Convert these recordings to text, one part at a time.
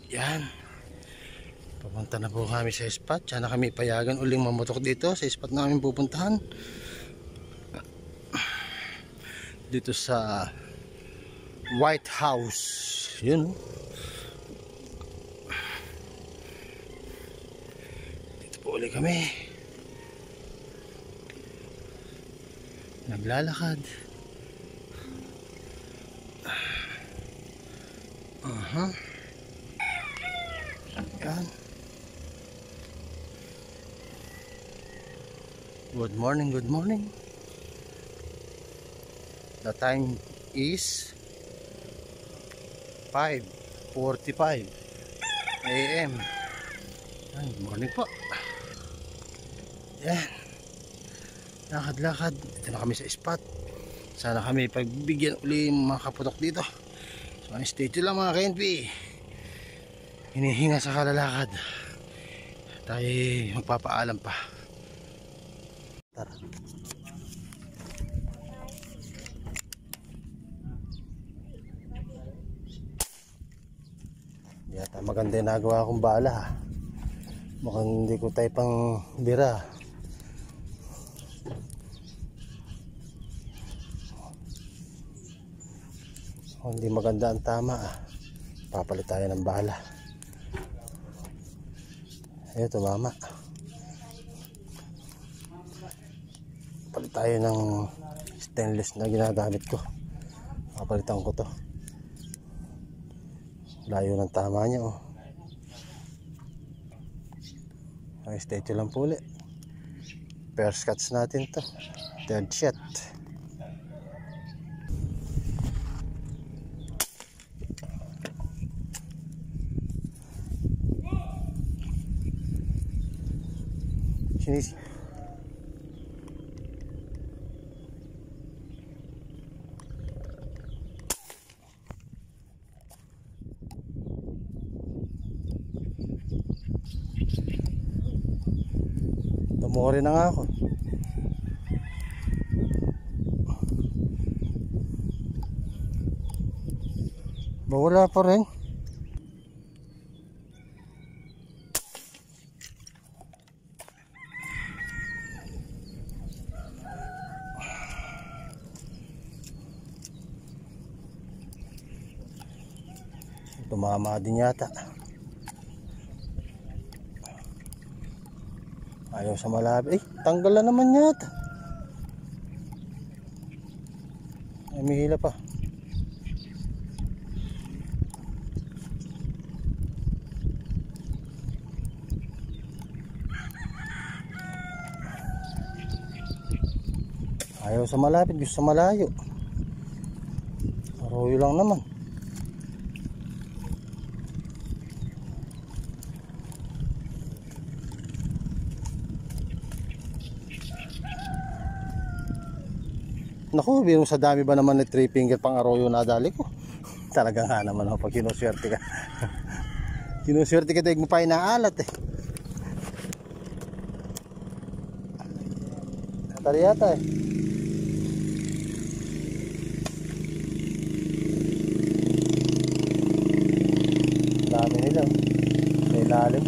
Yan. Papunta na po kami sa spot. Sana kami payagan uling mamotok dito sa spot namin pupuntahan. Dito sa White House. Yun. Dito po ulit kami. Naglalakad. Yan. Good morning, good morning. The time is 5:45 AM. Good morning po. Yan. Lakad-lakad. Dito na kami sa spot. Sana kami pagbigyan uli mga kaputok dito. So, stay tuned lang mga KNP. Hinihinga sa kalalakad. Tayo magpapaalam pa. Tara. Yata maganda yung nagawa kong bala. Mukhang hindi ko tayo pang bira. Kung hindi maganda ang tama, papalit tayo ng bala. Ayun, tumama. Palit tayo ng stainless na ginagamit ko. Papalitan ko to. Layo ng tama niya, oh. Ay, stay tuned lang po ulit. First cuts natin to. Third shot. Sinis. Tumori na nga ako. Wala pa rin. Tumama din yata. Ayaw sa malapit. Tanggal na naman yata. Ay, may hila pa. Ayaw sa malapit, gusto sa malayo. Arroyo lang naman. Naku, biro sa dami ba naman na 3 finger pang arroyo na dali ko. Talaga nga naman pag kinuswerte ka. Kinuswerte ka dahil mo pa inaalat eh. Natari yata eh. Dami nila. May lalim.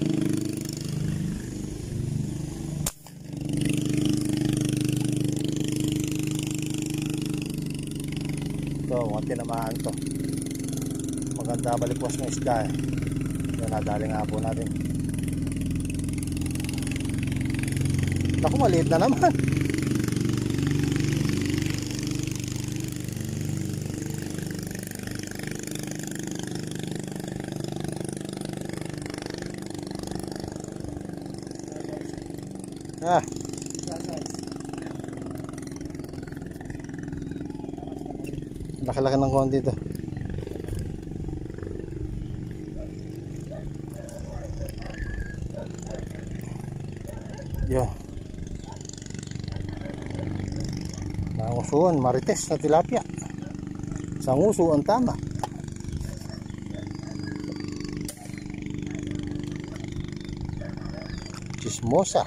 Ito, mga tinamaan to. Maganda balikwas ng isda eh. Yan, nadali nga po natin. Naku, maliit na naman. Ah. Laki-laki ng konti ito. Yun. Nangusuan, marites na tilapia. Isang uso ang tama. Chismosa.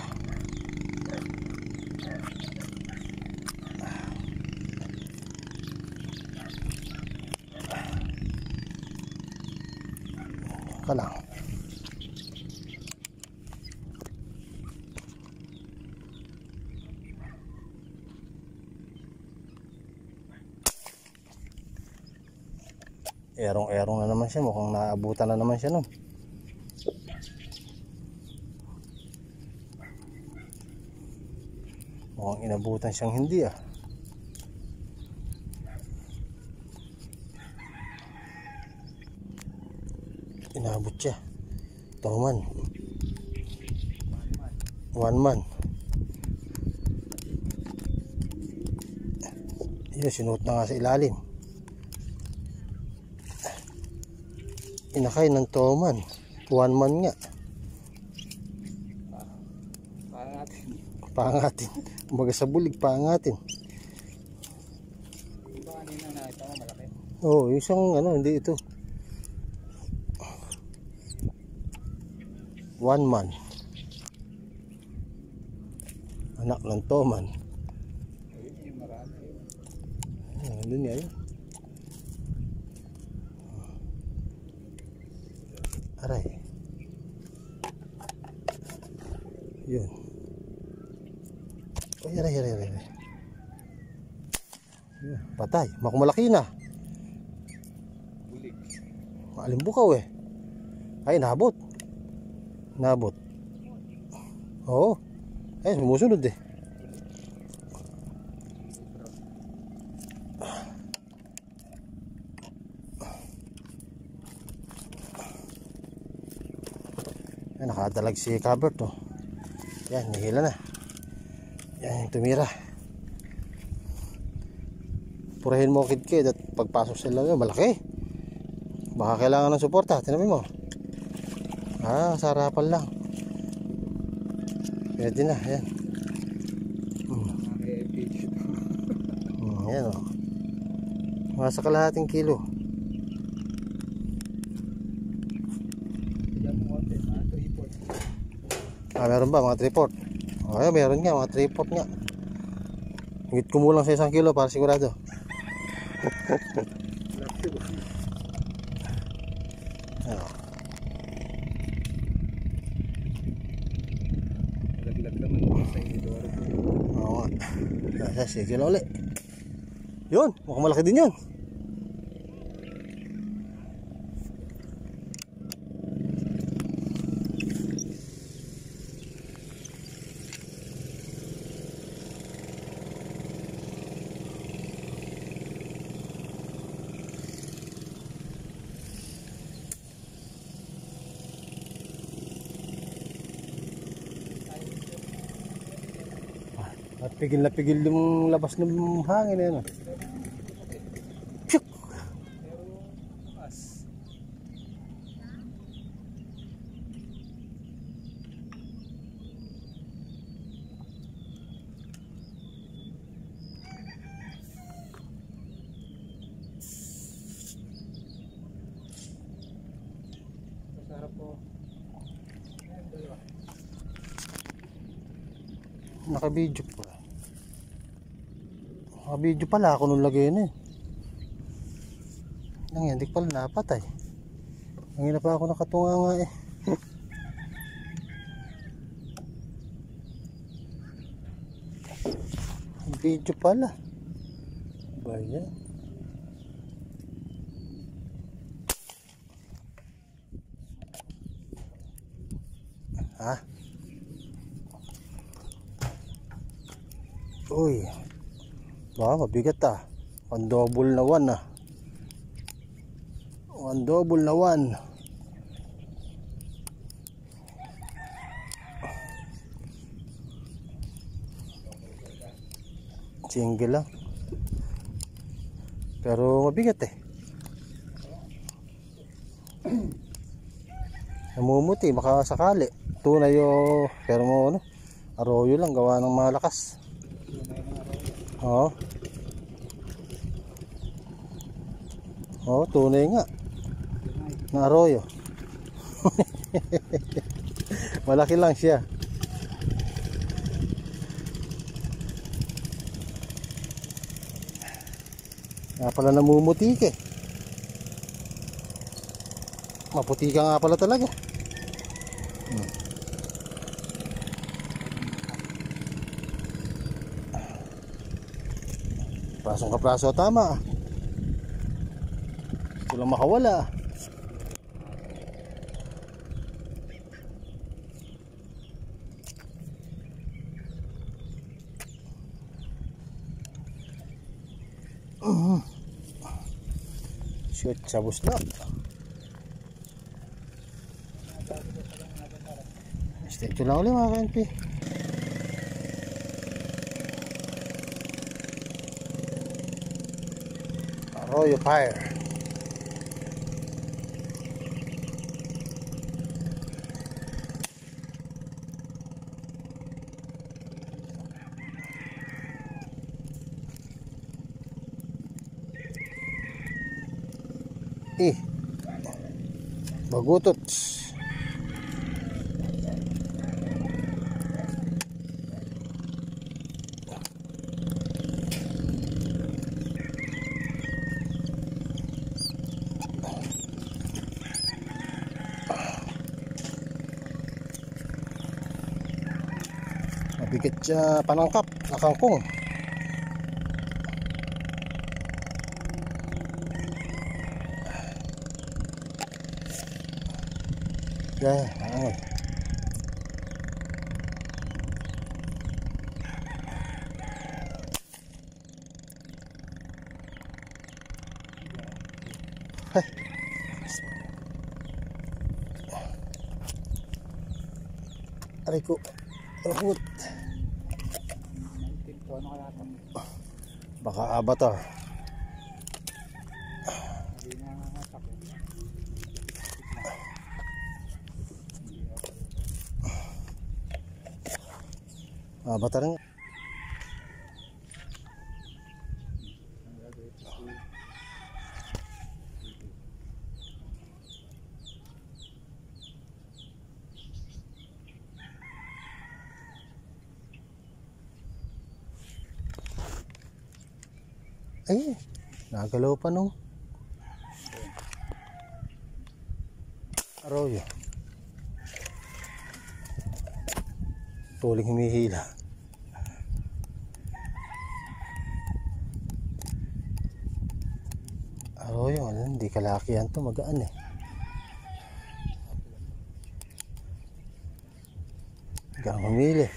ka lang. Erong-erong na naman siya. Mukhang naabutan na naman siya nun. Mukhang inabutan siyang hindi ah. Inabot siya. Toman. 1 man. Yun, sinuot na nga sa ilalim. Inakay ng toman. 1 man nga. Pangatin. Kumbaga sa bulig, pangatin. Oo, isang ano, hindi ito. 1 man. Anak ng toman. Ayun niya yun. Aray. Yun. Ay, aray. Patay. Makumalaki na. Malimbukaw eh. Ay, nabot. Oo. Ay, sumusunod eh. Ay, nakadalag si Cabert oh. Yan, nihila na. Yan yung tumira. Purahin mo kid at pagpasok sa ilalim, malaki. Baka kailangan ng suporta. Tinabi mo. Sa harapan lang. Pwede na, yan. Yan o. Mga sa kalahating kilo. Meron ba mga 3/4? Okay, meron nga mga 3/4 nga. Higit kumulang sa 1 kilo para sigurado. Laglag naman sa inyo. Oo nga. Sige na ulit. Yun, mukhang malaki din yun. At pigil na pigil yung labas ng hangin na yun. Pshuk! Masarap po. Naka-video pa. Naka-video pala ako nung lagay na eh. Nangyari pala napatay. Nangyari pa ako nakatunga nga eh. Video pala. Bayan. Ha? Uy. Baka mabigat ah. 1 double na 1 ah. 1 double na 1. Single lang. Pero mabigat eh. Namumuti, baka sakali. Tunay o, pero mo ano, arroyo lang, gawa ng malakas. Oo. Oo, tunay nga. Na arroyo. Malaki lang siya. Kaya pala namumutik eh. Maputi ka nga pala talaga. Prasong kapraso tama. Walang makawala. Shoot, sabos na. Statue lang ulit mga ka-NP. Arroyo Fire. Bagutot. Mabigat siya panangkap na kangkong. Yan, ay. Aray ko. Rahot. Baka Avatar. Avatar nga. Ay, nagalaw pa no. Arroyo. Tuling humihila. Arroyo, hindi kalakihan to, magaan eh. Hanggang humili.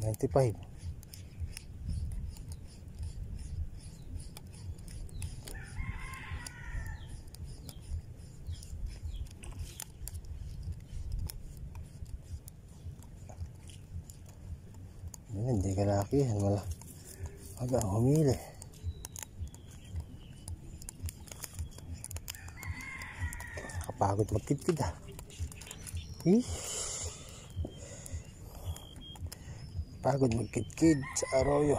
95. Hindi kalakihan, wala. Hanggang humili. Kapagod magkidkid ah. Pagod magkidkid sa arroyo.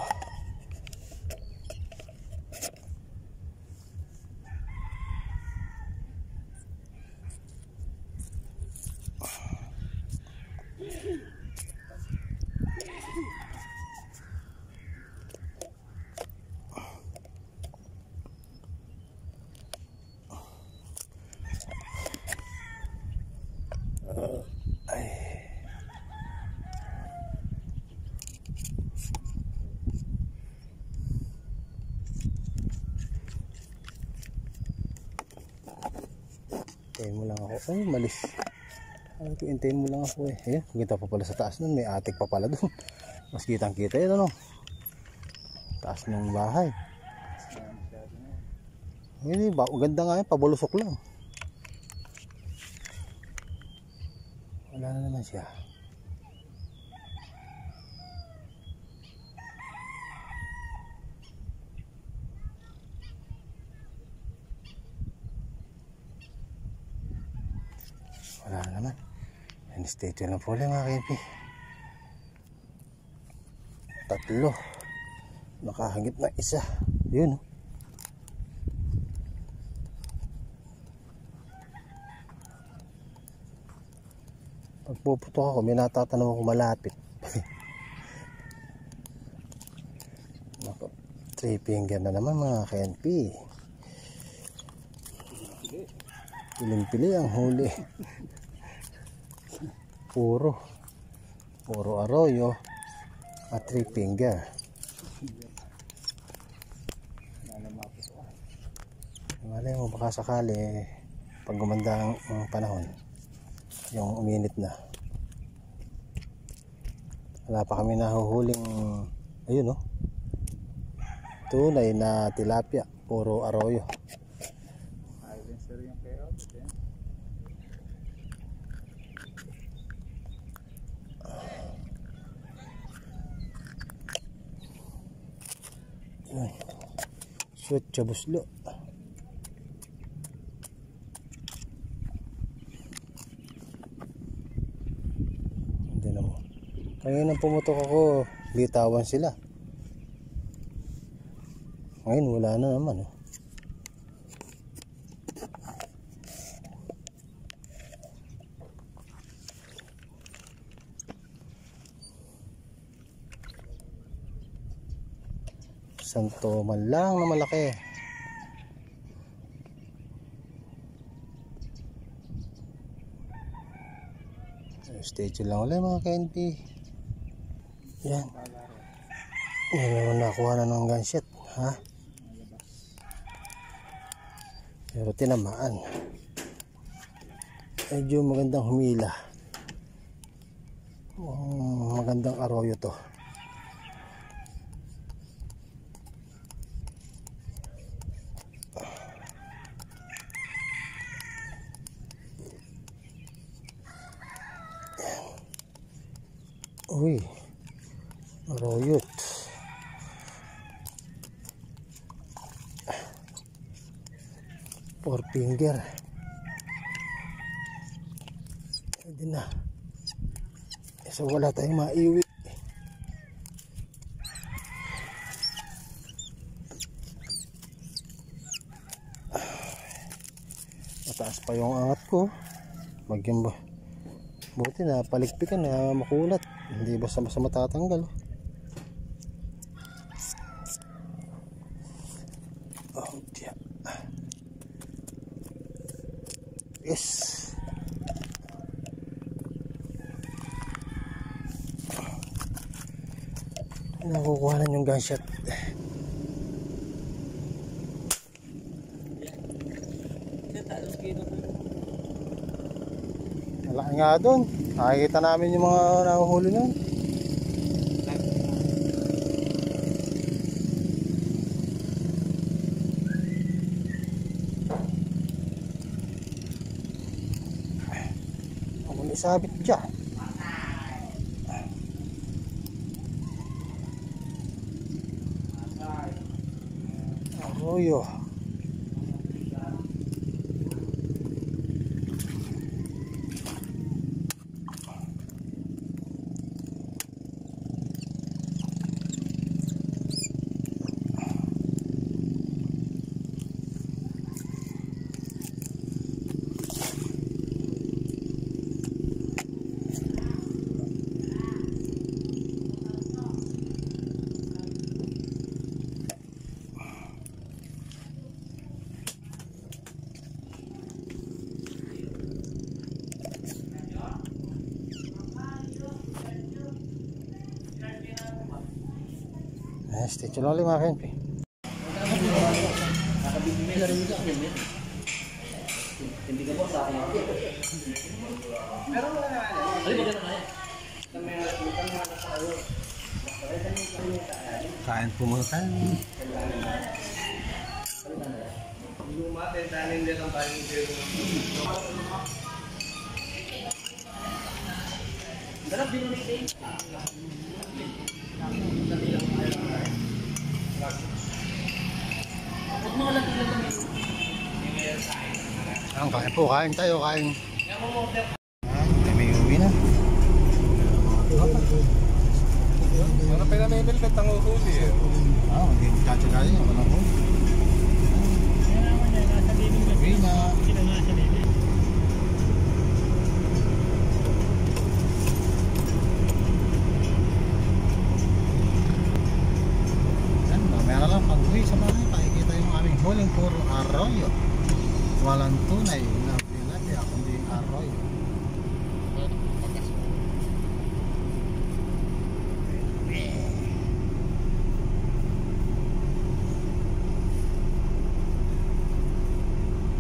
Hintayin mo lang ako. Ay, malis. Ay, hintayin mo lang ako eh. Ayan, kita pa pala sa taas nun. May atik pa pala dun. Mas kitang kita yun, ano? Taas ng bahay. Hindi, ganda nga yun. Pabulusok lang. Wala na naman siya. Wala naman. Yan, statue lang po lang mga kaipi. 3. Nakahangit na isa. Yun. Pagpuputok ako, may natatanong ako malapit. 3 finger na naman mga KNP. Piling-pili ang huli. Puro arroyo at three finger. Malay mo baka sakali pag gumanda ang panahon, yung uminit na, wala pa kami nahuhuling ayun, tunay na tilapia, puro arroyo. Shoot chabuslo. Hindi na mo. Kaya nang pumutok ako, bitawan sila. Ngayon wala na naman. Santo man lang na malaki. Stay tuned lang ulit mga KNP. Yan. Meron nakuha na ng gunshot, ha? Pero tinamaan. Medyo magandang humila. Magandang arroyo to. Uy, arroyot. Four finger. Pwede na. So wala tayong maiwi. Mataas pa yung angat ko. Bagyan ba? Buti na palikpikan na makulat. Hindi basta matatanggal. Oh dear. Yes. Nakukuha na yung gunshot. Malaki nga doon. Nakikita namin yung mga nahuhuli nun. Ako nisabit dyan. Arroyo. Stay tuned ulit mga KNP. Hindi ka po sa akin. Meron mo na Kain po muna tayo. Kain po, kain tayo, kain. May uwi na. Ano pa na may velvet ang uhuli eh? Hindi magkatsaga yun. Walang huli. Uwi na. Mamaya na lang pag uwi sa bahay, pakikita yung aming huling puro arroyo. walang tunay na tilapia kundi arroyo.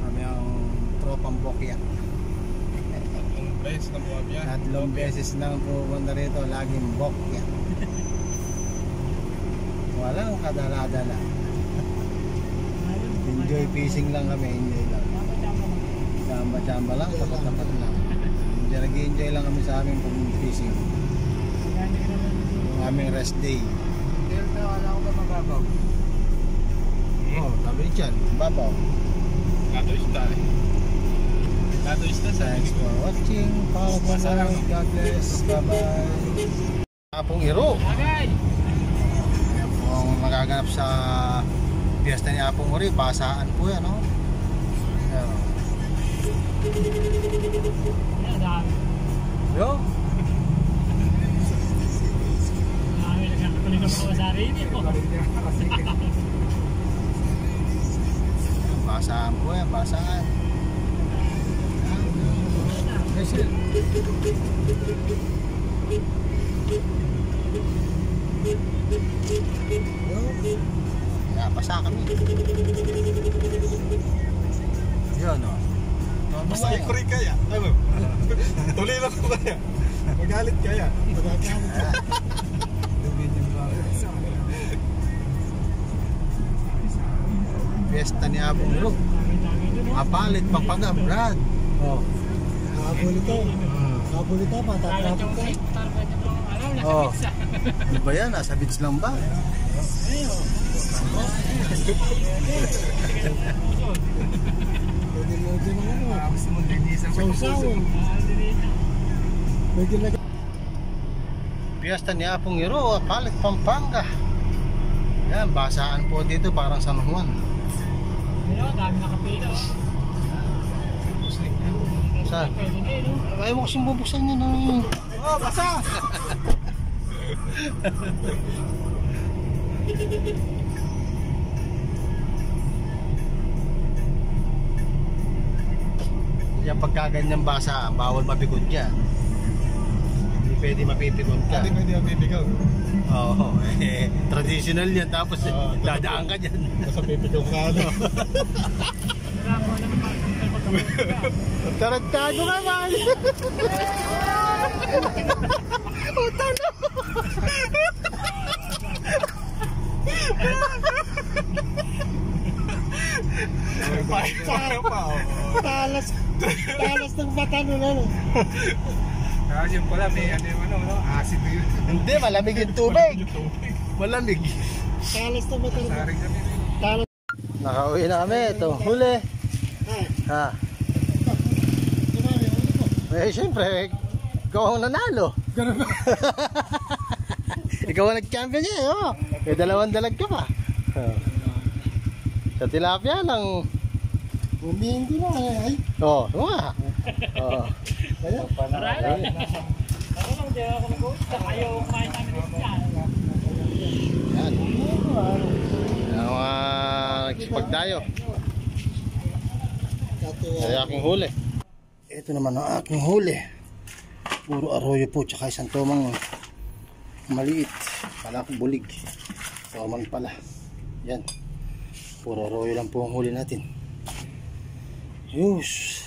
Kami ang tropang bokya. Tatlong beses nang pupunta rito, laging bokya. Walang kadala-dala. Enjoy fishing lang kami, enjoy lang. Chamba-chamba lang, tapat-tapat lang. Nag-enjoy lang kami sa aming fishing. Yung aming rest day. Wala ko ba mababaw? Oh, tabi dyan, babaw. Lato isda sa Thanks for watching. Follow po na. God bless. Bye-bye. Apong Iro. Agay! Yan po ang magaganap sa piyesta ni Apong Uri. Basaan po yan, no? Yan. Yo. Basaan po yan, basaan. Kaya basa kami. Yun o. Basta ikuri kaya. Ano? Tuloy lang ko kaya. Magalit kaya. Fiesta ni Abong Rug. Apalit Pampanga, Brad. Oh. Abulito. Abulito pa. Tatrapit ka. Oh. Ano ba yan? Nasa beach lang ba? Pwede na ano. Sausaw. Pwede na. Fiesta ni Apong Iro, Apalit Pampanga. Yan, basaan po dito parang San Juan. Dami nakapila. Saan? Ayaw mo kasing bubuksan yun. Oh, basa! Yan pagkaganyan basa, bawal mapikod yan. Hindi pwede mapipikod ka. Hindi pwede ang bibigaw. Oo, traditional yan. Tapos dadaan ka dyan. Basta bibigaw ka ano. Tarantado ka man! Uta na! Talas ng bata nun ano. Kasi yung pala may ano, acid yun. Hindi, malamig yung tubig. Malamig. Talas ng bata nun. Saring kami. Talas. Nakauwi na kami. Ito, huli. Ha? Eh, syempre, ikaw ang nanalo. Ganun ba? Ikaw ang nag-champion niya, oh. May dalawang dalag ka pa. Sa tilapia lang. Humingi na ay. Oh, nga. Oh. Kaya? Marami. Ako lang, di ako nag-uusap. Ayaw kumain namin dyan. Yan. Ang mga nagsipagdayo. Ay aking huli. Ito naman ang aking huli. Puro arroyo po, tsaka isang tomang maliit. Pala akong bulig. Tomang pala. Yan. Puro arroyo lang po ang huli natin. Yus.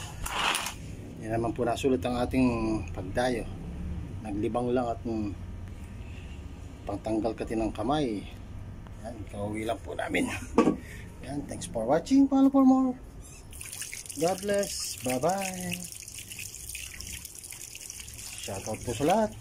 Yan naman po nasulit ang ating pagdayo. Naglibang lang at pangtanggal katin ng kamay. Yan, kauwi lang po namin. Yan, thanks for watching. Follow for more. God bless. Bye-bye. Shoutout po sa lahat.